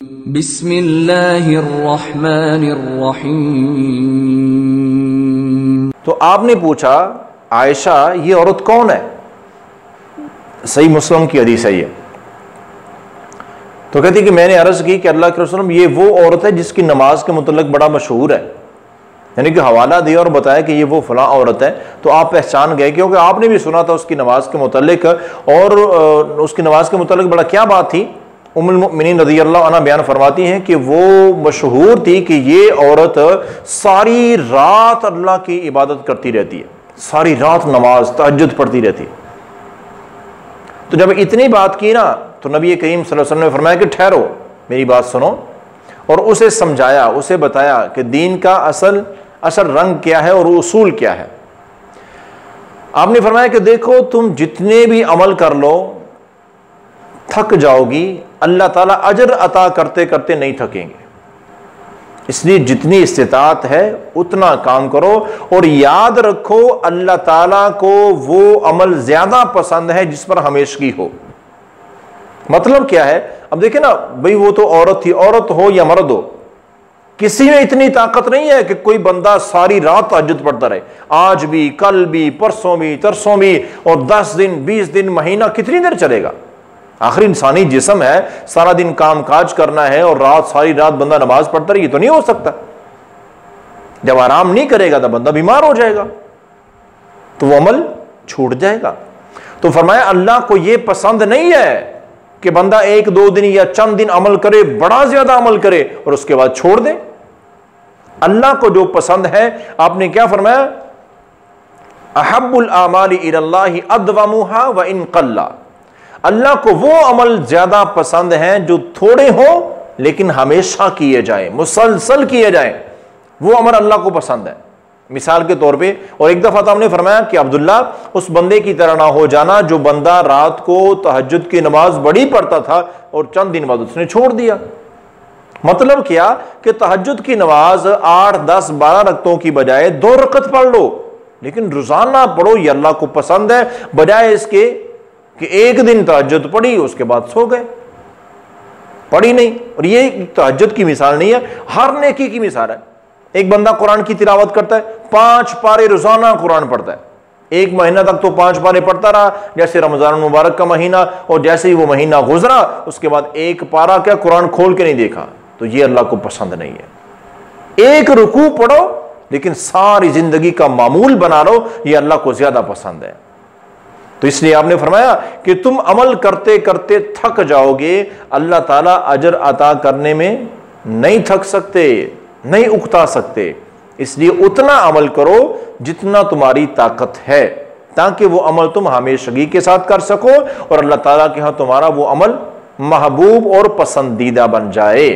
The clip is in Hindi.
बिस्मिल्लाहिर्रहमानिर्रहीम। तो आपने पूछा आयशा ये औरत कौन है? सही मुस्लिम की हदीस है ये। तो कहती कि मैंने अर्ज की कि अल्लाह के रसूल ये वो औरत है जिसकी नमाज के मुतल्लिक बड़ा मशहूर है, यानी कि हवाला दिया और बताया कि ये वो फलां औरत है। तो आप पहचान गए क्योंकि आपने भी सुना था उसकी नमाज के मुतल्लिक, और उसकी नमाज के मुतल्लिक बड़ा क्या बात थी। उम्मुल मोमिनीन रज़ियल्लाहु अन्हा बयान फरमाती हैं कि वो मशहूर थी कि ये औरत सारी रात अल्लाह की इबादत करती रहती है, सारी रात नमाज तहज्जुद पढ़ती रहती है। तो जब इतनी बात की ना तो नबी करीम सल्लल्लाहु अलैहि वसल्लम ने फरमाया कि ठहरो, मेरी बात सुनो, और उसे समझाया, उसे बताया कि दीन का असल रंग क्या है और उसूल क्या है। आपने फरमाया कि देखो तुम जितने भी अमल कर लो थक जाओगी, अल्लाह ताला अजर अता करते करते नहीं थकेंगे, इसलिए जितनी इस्तिताअत है उतना काम करो। और याद रखो अल्लाह ताला को वो अमल ज्यादा पसंद है जिस पर हमेशगी हो। मतलब क्या है, अब देखे ना भाई, वो तो औरत थी, औरत हो या मर्द हो, किसी में इतनी ताकत नहीं है कि कोई बंदा सारी रात तहज्जुद पढ़ता रहे, आज भी, कल भी, परसों भी, तरसों भी, और 10 दिन, 20 दिन, महीना, कितनी देर चलेगा। आखिर इंसानी जिस्म है, सारा दिन काम काज करना है और सारी रात बंदा नमाज पढ़ता रहे, ये तो नहीं हो सकता। जब आराम नहीं करेगा तो बंदा बीमार हो जाएगा, तो वो अमल छूट जाएगा। तो फरमाया अल्लाह को ये पसंद नहीं है कि बंदा 1-2 दिन या चंद दिन अमल करे, बड़ा ज्यादा अमल करे और उसके बाद छोड़ दे। अल्लाह को जो पसंद है, आपने क्या फरमाया, अहब्बुल आमाली इलल्लाहि अदवमुहा व इन कल्ला। अल्लाह को वो अमल ज्यादा पसंद हैं जो थोड़े हो लेकिन हमेशा किए जाए, मुसलसल किए जाए, वो अमल अल्लाह को पसंद है। मिसाल के तौर पे, और एक दफा तो हमने फरमाया कि अब्दुल्ला उस बंदे की तरह ना हो जाना जो बंदा रात को तहज्जुद की नमाज बड़ी पढ़ता था और चंद दिन बाद उसने छोड़ दिया। मतलब क्या कि तहज्जुद की नमाज 8, 10, 12 रकतों की बजाय 2 रकत पढ़ लो, लेकिन रोजाना पढ़ो, ये अल्लाह को पसंद है, बजाय इसके कि एक दिन तहज्जुद पढ़ी उसके बाद सो गए, पढ़ी नहीं। और ये तहज्जुद की मिसाल नहीं है, हर नेकी की मिसाल है। एक बंदा कुरान की तिलावत करता है, 5 पारे रोजाना कुरान पढ़ता है, 1 महीना तक तो 5 पारे पढ़ता रहा, जैसे रमजान मुबारक का महीना, और जैसे ही वो महीना गुजरा उसके बाद 1 पारा क्या कुरान खोल के नहीं देखा, तो ये अल्लाह को पसंद नहीं है। 1 रुकू पढ़ो लेकिन सारी जिंदगी का मामूल बना लो, ये अल्लाह को ज्यादा पसंद है। तो इसलिए आपने फरमाया कि तुम अमल करते करते थक जाओगे, अल्लाह ताला अजर अता करने में नहीं थक सकते, नहीं उकता सकते। इसलिए उतना अमल करो जितना तुम्हारी ताकत है, ताकि वो अमल तुम हमेशगी के साथ कर सको और अल्लाह ताला के यहां तुम्हारा वो अमल महबूब और पसंदीदा बन जाए।